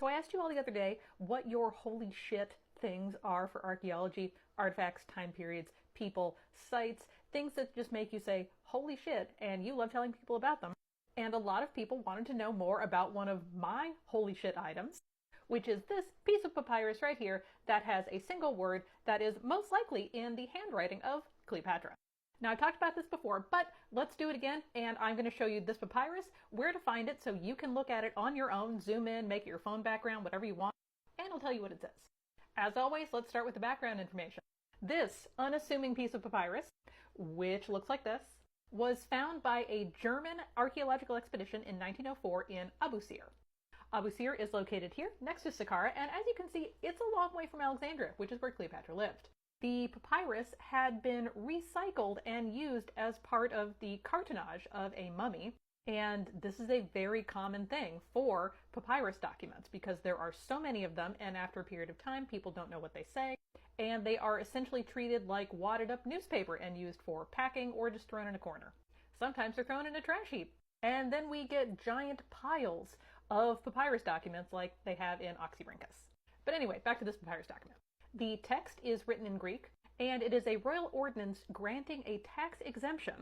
So I asked you all the other day what your holy shit things are for archaeology, artifacts, time periods, people, sites, things that just make you say, holy shit, and you love telling people about them. And a lot of people wanted to know more about one of my holy shit items, which is this piece of papyrus right here that has a single word that is most likely in the handwriting of Cleopatra. Now, I've talked about this before, but let's do it again, and I'm going to show you this papyrus, where to find it so you can look at it on your own, zoom in, make it your phone background, whatever you want, and I'll tell you what it says. As always, let's start with the background information. This unassuming piece of papyrus, which looks like this, was found by a German archaeological expedition in 1904 in Abu Sir. Abu Sir is located here, next to Saqqara, and as you can see, it's a long way from Alexandria, which is where Cleopatra lived. The papyrus had been recycled and used as part of the cartonnage of a mummy, and this is a very common thing for papyrus documents because there are so many of them, and after a period of time, people don't know what they say, and they are essentially treated like wadded up newspaper and used for packing or just thrown in a corner. Sometimes they're thrown in a trash heap. And then we get giant piles of papyrus documents like they have in Oxyrhynchus. But anyway, back to this papyrus document. The text is written in Greek, and it is a royal ordinance granting a tax exemption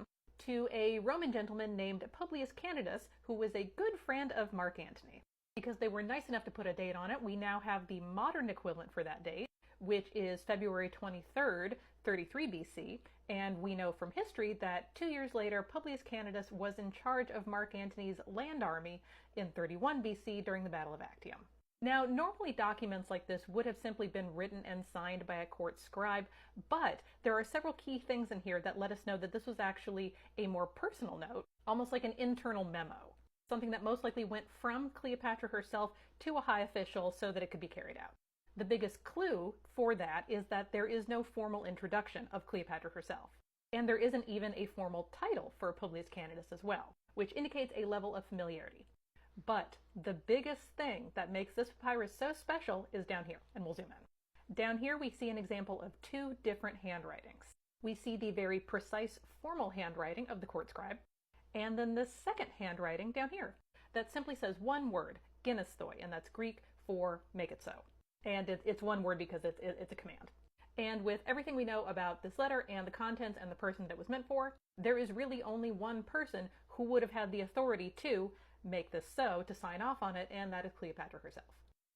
to a Roman gentleman named Publius Candidus, who was a good friend of Mark Antony. Because they were nice enough to put a date on it, we now have the modern equivalent for that date, which is February 23rd, 33 BC, and we know from history that 2 years later, Publius Candidus was in charge of Mark Antony's land army in 31 BC during the Battle of Actium. Now, normally documents like this would have simply been written and signed by a court scribe, but there are several key things in here that let us know that this was actually a more personal note, almost like an internal memo, something that most likely went from Cleopatra herself to a high official so that it could be carried out. The biggest clue for that is that there is no formal introduction of Cleopatra herself, and there isn't even a formal title for Publius Candidus as well, which indicates a level of familiarity. But the biggest thing that makes this papyrus so special is down here, and we'll zoom in. Down here we see an example of two different handwritings. We see the very precise formal handwriting of the court scribe, and then the second handwriting down here that simply says one word, "Ginnisthoi," and that's Greek for "make it so." And it's one word because it's a command. And with everything we know about this letter and the contents and the person that it was meant for, there is really only one person who would have had the authority to make this so, to sign off on it, and that is Cleopatra herself.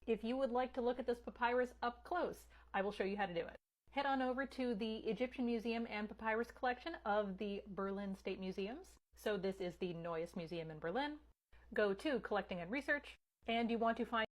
If you would like to look at this papyrus up close, I will show you how to do it. Head on over to the Egyptian Museum and Papyrus Collection of the Berlin State Museums. So this is the Neues Museum in Berlin. Go to Collecting and Research, and you want to find